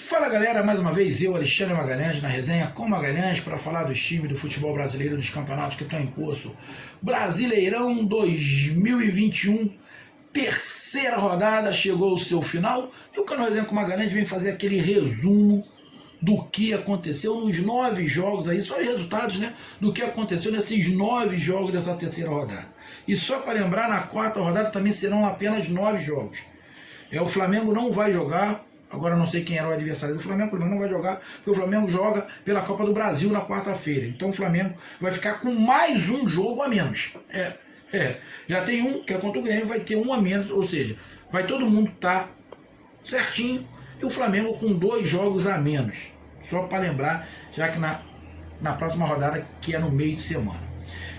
Fala galera, mais uma vez eu, Alexandre Magalhães, na resenha com Magalhães para falar dos times do futebol brasileiro, dos campeonatos que estão em curso. Brasileirão 2021, terceira rodada, chegou ao seu final e o canal Resenha com Magalhães vem fazer aquele resumo do que aconteceu nos 9 jogos aí, só resultados, né, do que aconteceu nesses 9 jogos dessa terceira rodada. E só para lembrar, na quarta rodada também serão apenas 9 jogos. O Flamengo não vai jogar. Agora não sei quem era o adversário do Flamengo, o Flamengo não vai jogar, porque o Flamengo joga pela Copa do Brasil na quarta-feira. Então o Flamengo vai ficar com mais um jogo a menos. Já tem um, que é contra o Grêmio, vai ter um a menos, ou seja, vai todo mundo estar certinho, e o Flamengo com 2 jogos a menos. Só para lembrar, já que na próxima rodada, que é no meio de semana.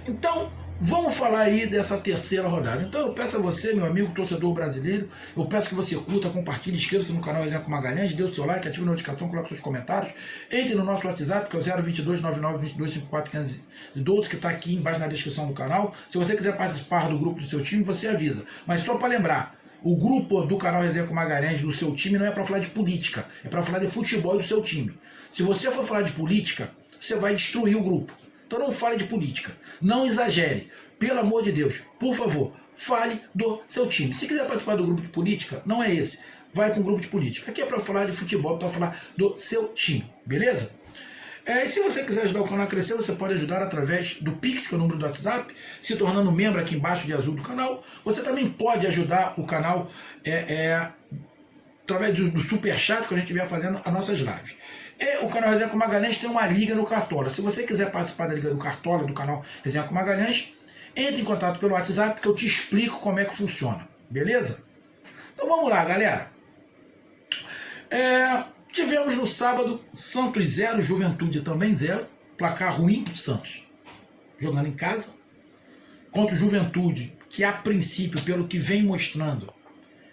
Então, vamos falar aí dessa terceira rodada. Então eu peço a você, meu amigo torcedor brasileiro, eu peço que você curta, compartilhe, inscreva-se no canal Resenha com Magalhães, dê o seu like, ative a notificação, coloque seus comentários, entre no nosso WhatsApp, que é o 022 99 22 54 512, que está aqui embaixo na descrição do canal. Se você quiser participar do grupo do seu time, você avisa. Mas só para lembrar, o grupo do canal Resenha com Magalhães do seu time não é para falar de política, é para falar de futebol do seu time. Se você for falar de política, você vai destruir o grupo. Então não fale de política, não exagere, pelo amor de Deus, por favor, fale do seu time. Se quiser participar do grupo de política, não é esse, vai para um grupo de política. Aqui é para falar de futebol, para falar do seu time, beleza? E se você quiser ajudar o canal a crescer, você pode ajudar através do Pix, que é o número do WhatsApp, se tornando membro aqui embaixo de azul do canal. Você também pode ajudar o canal através do Superchat, que a gente vem fazendo as nossas lives. E o canal Resenha com Magalhães tem uma liga no Cartola. Se você quiser participar da liga do Cartola, do canal Resenha com Magalhães, entre em contato pelo WhatsApp que eu te explico como é que funciona. Beleza? Então vamos lá, galera. Tivemos no sábado Santos 0, Juventude também 0. Placar ruim para o Santos. Jogando em casa. Contra o Juventude, que a princípio, pelo que vem mostrando,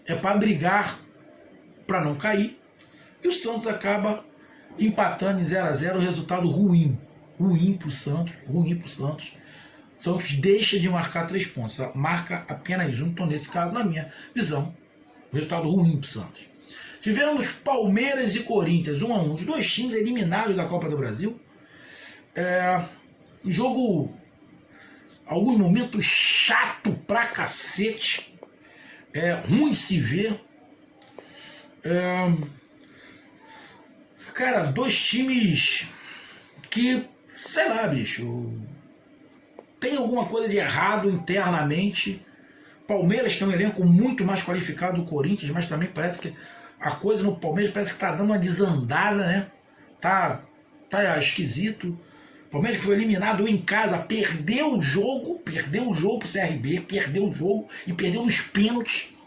é para brigar para não cair. E o Santos acaba empatando em 0-0, resultado ruim para o Santos. Santos deixa de marcar 3 pontos, marca apenas 1, então nesse caso, na minha visão, resultado ruim para o Santos. Tivemos Palmeiras e Corinthians, 1-1, os dois times eliminados da Copa do Brasil. Um jogo, alguns momentos chato pra cacete, ruim de se ver. Cara, dois times que, sei lá, bicho, tem alguma coisa de errado internamente. Palmeiras tem um elenco muito mais qualificado do Corinthians, mas também parece que a coisa no Palmeiras parece que tá dando uma desandada, né? Tá esquisito. Palmeiras que foi eliminado em casa, perdeu o jogo pro CRB, perdeu o jogo e perdeu nos pênaltis.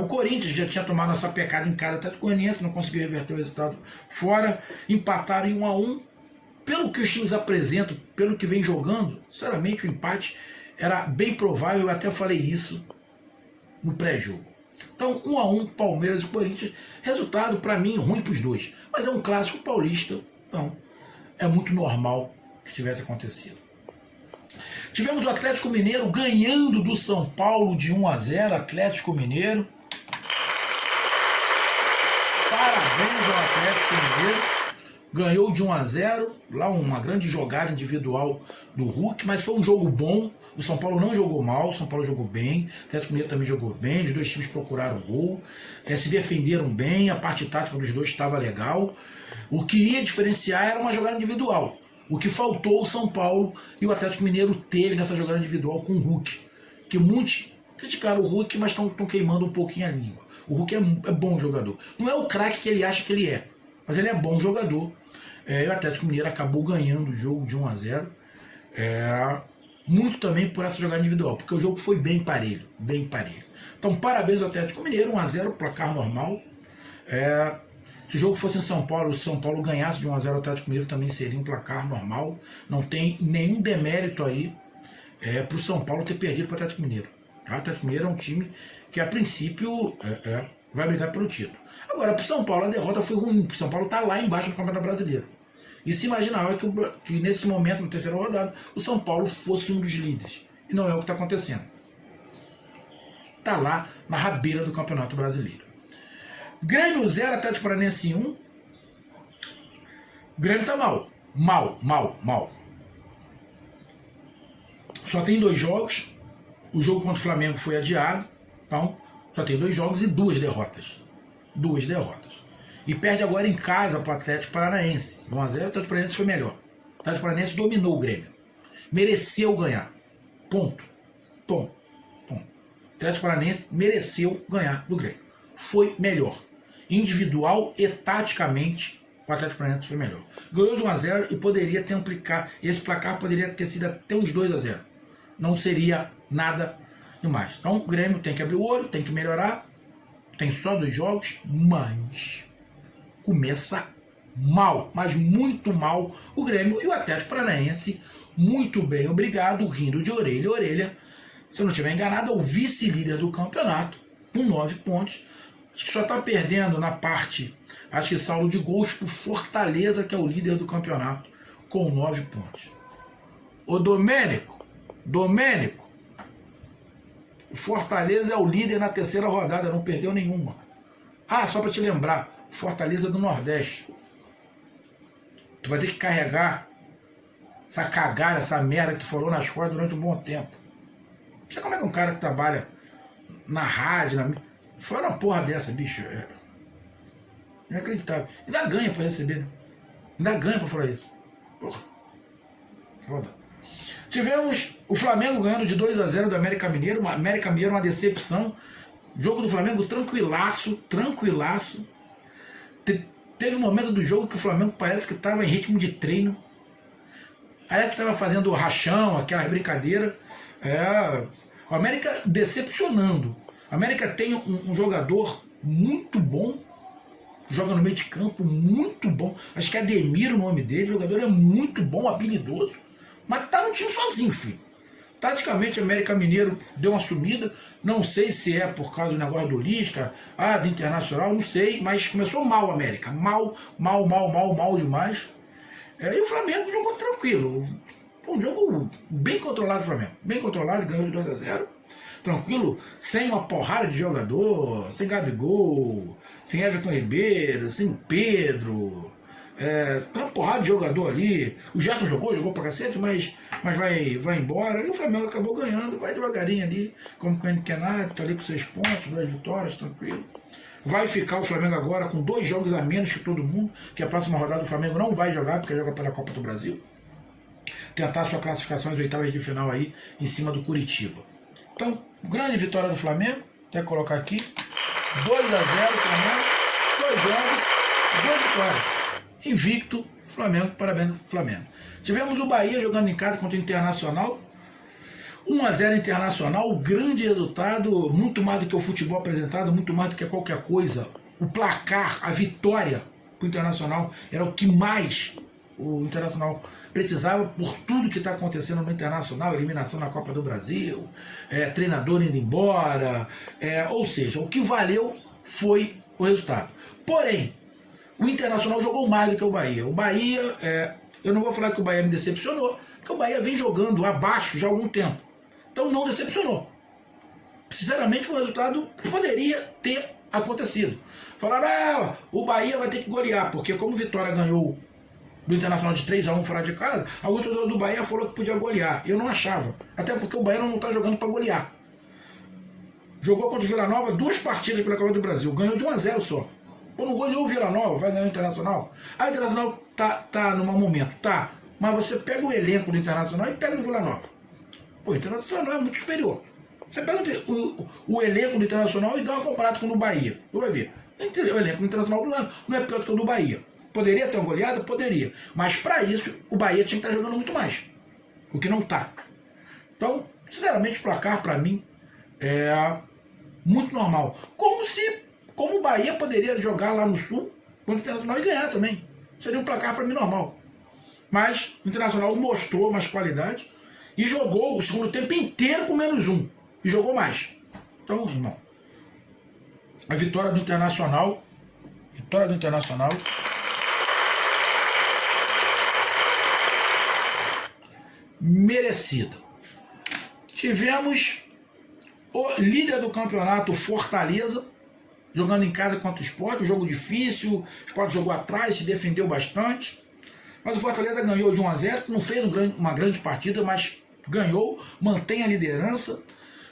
O Corinthians já tinha tomado essa pecada em casa, até o Goianiense não conseguiu reverter o resultado fora, empataram em 1-1. Pelo que os times apresentam, pelo que vem jogando, sinceramente o empate era bem provável, eu até falei isso no pré-jogo. Então 1-1, Palmeiras e Corinthians, resultado para mim ruim para os dois, mas é um clássico paulista, então é muito normal que tivesse acontecido. Tivemos o Atlético Mineiro ganhando do São Paulo de 1-0, Atlético Mineiro. Parabéns ao Atlético Mineiro. Ganhou de 1-0, lá uma grande jogada individual do Hulk, mas foi um jogo bom. O São Paulo não jogou mal, o São Paulo jogou bem, o Atlético Mineiro também jogou bem, os dois times procuraram gol, se defenderam bem, a parte tática dos dois estava legal. O que ia diferenciar era uma jogada individual. O que faltou o São Paulo e o Atlético Mineiro teve nessa jogada individual com o Hulk. Que muitos criticaram o Hulk, mas estão queimando um pouquinho a língua. O Hulk é bom jogador. Não é o craque que ele acha que ele é, mas ele é bom jogador. E o Atlético Mineiro acabou ganhando o jogo de 1-0. Muito também por essa jogada individual, porque o jogo foi bem parelho. Então parabéns ao Atlético Mineiro, 1-0, placar normal. Se o jogo fosse em São Paulo, se São Paulo ganhasse de 1-0 o Atlético Mineiro, também seria um placar normal. Não tem nenhum demérito aí para o São Paulo ter perdido para o Atlético Mineiro. O Atlético Mineiro é um time que, a princípio, vai brigar pelo título. Agora, para o São Paulo, a derrota foi ruim. O São Paulo está lá embaixo no Campeonato Brasileiro. E se imaginava que nesse momento, na terceira rodada, o São Paulo fosse um dos líderes. E não é o que está acontecendo. Está lá na rabeira do Campeonato Brasileiro. Grêmio 0, Atlético Paranaense 1. O Grêmio tá mal. Mal. Só tem 2 jogos. O jogo contra o Flamengo foi adiado. Então, só tem 2 jogos e 2 derrotas. 2 derrotas. E perde agora em casa para o Atlético Paranaense. 1 a 0, o Atlético Paranaense foi melhor. O Atlético Paranaense dominou o Grêmio. Mereceu ganhar. Ponto. O Atlético Paranaense mereceu ganhar do Grêmio. Foi melhor. Individual e taticamente, o Atlético Paranaense foi melhor. Ganhou de 1 a 0 e poderia ter ampliado. Esse placar poderia ter sido até uns 2 a 0. Não seria nada demais. Então o Grêmio tem que abrir o olho, tem que melhorar. Tem só 2 jogos, mas começa mal, mas muito mal o Grêmio. E o Atlético Paranaense, muito bem, obrigado, rindo de orelha a orelha. Se eu não estiver enganado, é o vice-líder do campeonato, com 9 pontos. Acho que só está perdendo na parte, acho que saldo de gols, por Fortaleza, que é o líder do campeonato, com 9 pontos. Ô Domênico, o Fortaleza é o líder na 3ª rodada, não perdeu nenhuma. Ah, só para te lembrar, Fortaleza do Nordeste. Tu vai ter que carregar essa cagada, essa merda que tu falou nas costas durante um bom tempo. Não sei como é que um cara que trabalha na rádio, fala uma porra dessa, bicho. É inacreditável. Ainda ganha pra receber, né? Ainda ganha pra falar isso. Porra. Foda. Tivemos o Flamengo ganhando de 2 a 0 do América Mineiro. O América Mineiro, uma decepção. Jogo do Flamengo tranquilaço. Teve um momento do jogo que o Flamengo parece que estava em ritmo de treino. Parece que estava fazendo rachão, aquela brincadeira. O América decepcionando. O América tem um jogador muito bom. Joga no meio de campo, muito bom. Acho que é Ademir o nome dele. O jogador é muito bom, habilidoso. Mas tá no time sozinho, filho. Taticamente, o América Mineiro deu uma sumida. Não sei se é por causa do negócio do Lisca, do Internacional, não sei. Mas começou mal o América. Mal demais. E o Flamengo jogou tranquilo. Foi um jogo bem controlado do Flamengo. Bem controlado, ganhou de 2 a 0. Tranquilo, sem uma porrada de jogador, sem Gabigol, sem Everton Ribeiro, sem Pedro. Tem uma porrada de jogador ali. O Gerson jogou pra cacete, mas vai embora. E o Flamengo acabou ganhando, vai devagarinho ali, como quem não quer nada, tá ali com 6 pontos, 2 vitórias, tranquilo. Vai ficar o Flamengo agora com 2 jogos a menos que todo mundo, que a próxima rodada o Flamengo não vai jogar, porque joga pela Copa do Brasil. Tentar sua classificação às 8ª de final aí, em cima do Curitiba. Então, grande vitória do Flamengo, até colocar aqui, 2 a 0 Flamengo, 2 jogos, 2 vitórias. Invicto, Flamengo, parabéns Flamengo. Tivemos o Bahia jogando em casa contra o Internacional, 1 a 0 Internacional, grande resultado, muito mais do que o futebol apresentado, muito mais do que qualquer coisa. O placar, a vitória para o Internacional era o que mais o Internacional precisava, por tudo que está acontecendo no Internacional, eliminação na Copa do Brasil, treinador indo embora, ou seja, o que valeu foi o resultado. Porém, o Internacional jogou mais do que o Bahia. O Bahia, eu não vou falar que o Bahia me decepcionou, porque o Bahia vem jogando abaixo já há algum tempo. Então não decepcionou. Sinceramente, foi um resultado que poderia ter acontecido. Falaram, o Bahia vai ter que golear, porque como o Vitória ganhou do Internacional de 3 a 1 fora de casa, algum torcedor do Bahia falou que podia golear. Eu não achava. Até porque o Bahia não está jogando para golear. Jogou contra o Vila Nova 2 partidas pela Copa do Brasil. Ganhou de 1 a 0 só. Pô, não goleou o Vila Nova, vai ganhar o Internacional. Aí o Internacional tá num momento, tá. Mas você pega o elenco do Internacional e pega o Vila Nova. Pô, o Internacional é muito superior. Você pega o elenco do Internacional e dá uma comparada com o do Bahia. Tu vai ver. O elenco do Internacional não é pior do que o do Bahia. Poderia ter uma goleada? Poderia. Mas para isso, o Bahia tinha que estar jogando muito mais. O que não está. Então, sinceramente, o placar para mim é muito normal. Como o Bahia poderia jogar lá no Sul contra o Internacional e ganhar também. Seria um placar para mim normal. Mas o Internacional mostrou mais qualidade e jogou o segundo tempo inteiro com -1. E jogou mais. Então, irmão, a vitória do Internacional merecida. Tivemos o líder do campeonato, Fortaleza, jogando em casa contra o Sport, um jogo difícil, o Sport jogou atrás, se defendeu bastante. Mas o Fortaleza ganhou de 1-0, não fez uma grande partida, mas ganhou, mantém a liderança.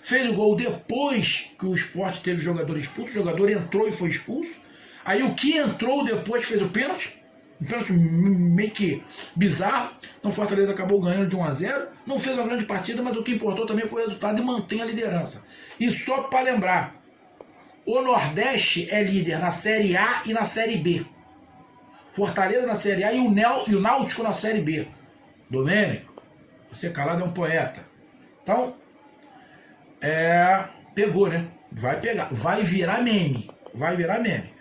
Fez o gol depois que o Sport teve jogador expulso, o jogador entrou e foi expulso. Aí o que entrou depois fez o pênalti, um pênalti meio que bizarro. Então o Fortaleza acabou ganhando de 1-0, não fez uma grande partida, mas o que importou também foi o resultado e mantém a liderança. E só para lembrar, o Nordeste é líder na Série A e na Série B. Fortaleza na Série A e o Náutico na Série B. Domênico, você calado é um poeta. Então, pegou, né? Vai pegar, vai virar meme. Vai virar meme.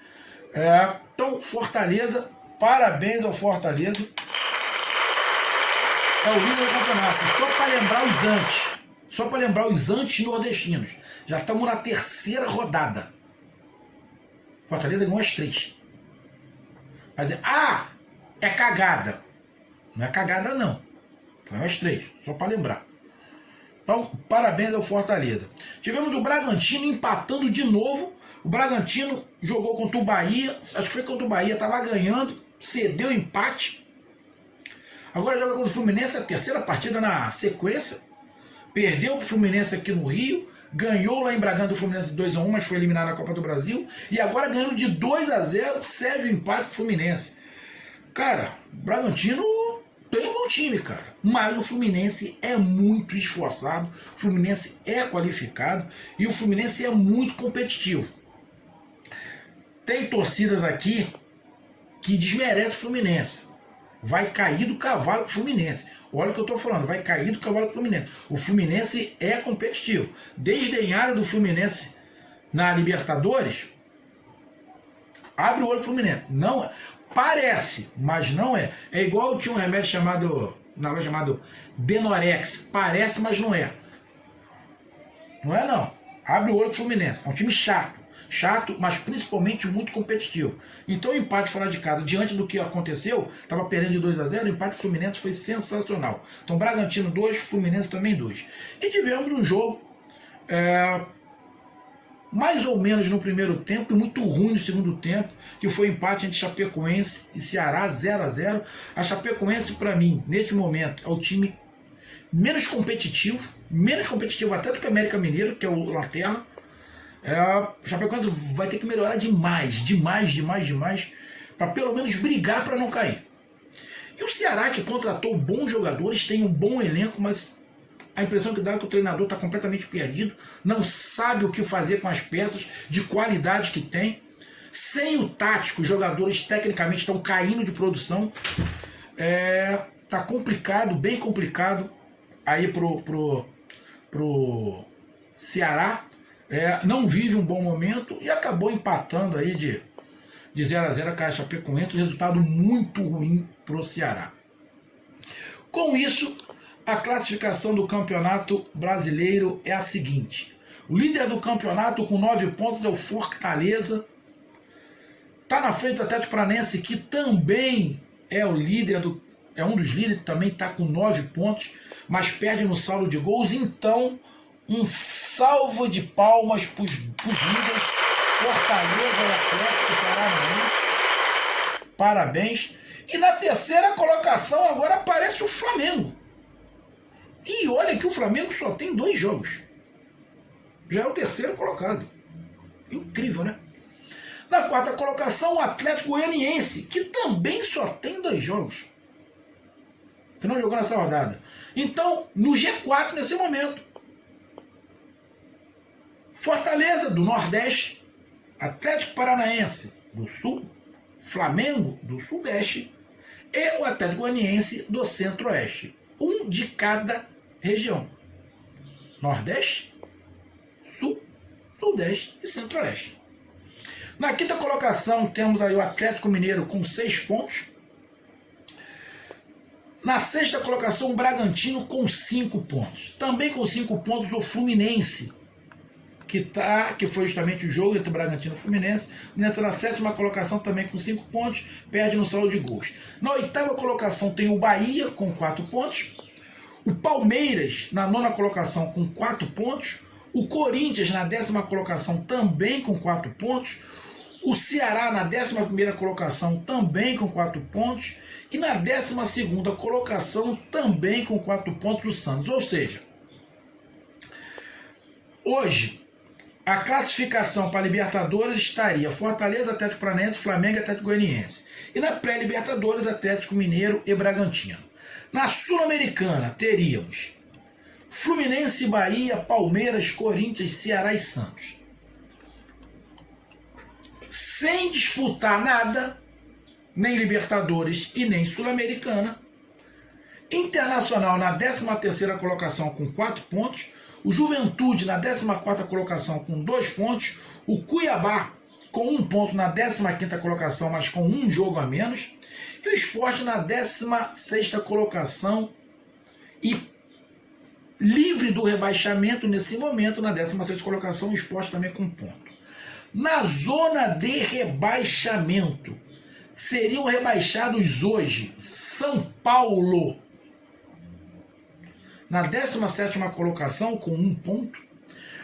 Então, Fortaleza, parabéns ao Fortaleza. É o líder do campeonato. Só para lembrar os antes. Só para lembrar os antes nordestinos. Já estamos na terceira rodada. Fortaleza ganhou as 3. Vai dizer, é cagada. Não é cagada, não. Ganhou as 3. Só para lembrar. Então, parabéns ao Fortaleza. Tivemos o Bragantino empatando de novo. O Bragantino jogou contra o Bahia. Acho que foi contra o Bahia. Estava ganhando. Cedeu empate. Agora joga contra o Fluminense. A terceira partida na sequência. Perdeu para o Fluminense aqui no Rio. Ganhou lá em Bragantino do Fluminense de 2-1, mas foi eliminado na Copa do Brasil. E agora ganhando de 2-0, serve o empate pro Fluminense. Cara, o Bragantino tem um bom time, cara. Mas o Fluminense é muito esforçado, o Fluminense é qualificado e o Fluminense é muito competitivo. Tem torcidas aqui que desmerecem o Fluminense. Vai cair do cavalo pro Fluminense. Olha o que eu estou falando, vai cair do cavalo do Fluminense. O Fluminense é competitivo. Desdenharam do Fluminense na Libertadores, abre o olho do Fluminense. Não, parece, mas não é. É igual tinha um remédio chamado Denorex. Parece, mas não é. Não é não. Abre o olho do Fluminense. É um time chato. Chato, mas principalmente muito competitivo. Então o empate fora de casa, diante do que aconteceu, estava perdendo de 2-0, o empate Fluminense foi sensacional. Então Bragantino 2, Fluminense também 2. E tivemos um jogo mais ou menos no primeiro tempo e muito ruim no segundo tempo, que foi o empate entre Chapecoense e Ceará, 0-0. A Chapecoense, para mim, neste momento, é o time menos competitivo até do que o América Mineiro, que é o Lanterna. O Chapecoense vai ter que melhorar demais, para pelo menos brigar para não cair. E o Ceará, que contratou bons jogadores, tem um bom elenco, mas a impressão que dá é que o treinador está completamente perdido, não sabe o que fazer com as peças de qualidade que tem. Sem o tático, os jogadores tecnicamente estão caindo de produção. Tá complicado, bem complicado aí pro Ceará. Não vive um bom momento e acabou empatando aí de 0-0 com a Chapecoense, um resultado muito ruim pro Ceará. Com isso, a classificação do Campeonato Brasileiro é a seguinte: o líder do campeonato com 9 pontos é o Fortaleza. Está na frente do Atlético Paranaense, que também é o líder é um dos líderes, também está com 9 pontos, mas perde no saldo de gols. Então, um salvo de palmas para os líderes, Fortaleza e Atlético Paranaense. Parabéns. E na terceira colocação agora aparece o Flamengo. E olha que o Flamengo só tem 2 jogos. Já é o terceiro colocado. Incrível, né? Na quarta colocação, o Atlético Goianiense, que também só tem 2 jogos. Que não jogou nessa rodada. Então, no G4 nesse momento, Fortaleza do Nordeste, Atlético Paranaense do Sul, Flamengo do Sudeste e o Atlético Goianiense do Centro-Oeste. Um de cada região. Nordeste, Sul, Sudeste e Centro-Oeste. Na quinta colocação temos aí o Atlético Mineiro com 6 pontos. Na sexta colocação o Bragantino com 5 pontos. Também com 5 pontos o Fluminense, que foi justamente o jogo entre o Bragantino e o Fluminense. Na sétima colocação também com 5 pontos, perde no saldo de gols. Na oitava colocação tem o Bahia com 4 pontos. O Palmeiras na nona colocação com 4 pontos. O Corinthians na 10ª colocação também com 4 pontos. O Ceará na 11ª colocação também com 4 pontos. E na 12ª colocação também com 4 pontos o Santos. Ou seja, hoje a classificação para a Libertadores estaria Fortaleza, Atlético Paranaense, Flamengo e Atlético Goianiense. E na pré-Libertadores, Atlético Mineiro e Bragantino. Na Sul-Americana teríamos Fluminense, Bahia, Palmeiras, Corinthians, Ceará e Santos. Sem disputar nada, nem Libertadores e nem Sul-Americana. Internacional na 13ª colocação com 4 pontos. O Juventude na 14ª colocação com 2 pontos. O Cuiabá com 1 ponto na 15ª colocação, mas com 1 jogo a menos. E o Sport na 16ª colocação e livre do rebaixamento nesse momento, na 16ª colocação, o Sport também com 1 ponto. Na zona de rebaixamento, seriam rebaixados hoje São Paulo, na 17ª colocação com 1 ponto.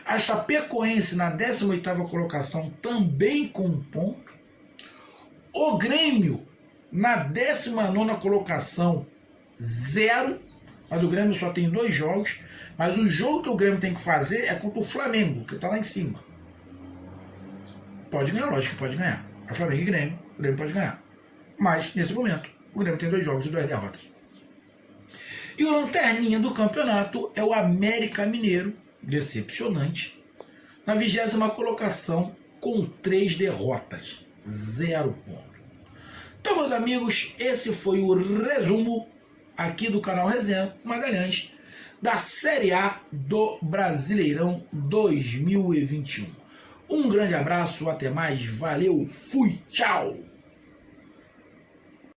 A Chapecoense na 18ª colocação também com 1 ponto. O Grêmio na 19ª colocação 0. Mas o Grêmio só tem 2 jogos. Mas o jogo que o Grêmio tem que fazer é contra o Flamengo, que está lá em cima. Pode ganhar, lógico que pode ganhar. É Flamengo e Grêmio, o Grêmio pode ganhar. Mas, nesse momento, o Grêmio tem 2 jogos e 2 derrotas. E o lanterninha do campeonato é o América Mineiro, decepcionante, na 20ª colocação com 3 derrotas, 0 ponto. Então, meus amigos, esse foi o resumo aqui do canal Resenha Magalhães da Série A do Brasileirão 2021. Um grande abraço, até mais, valeu, fui, tchau!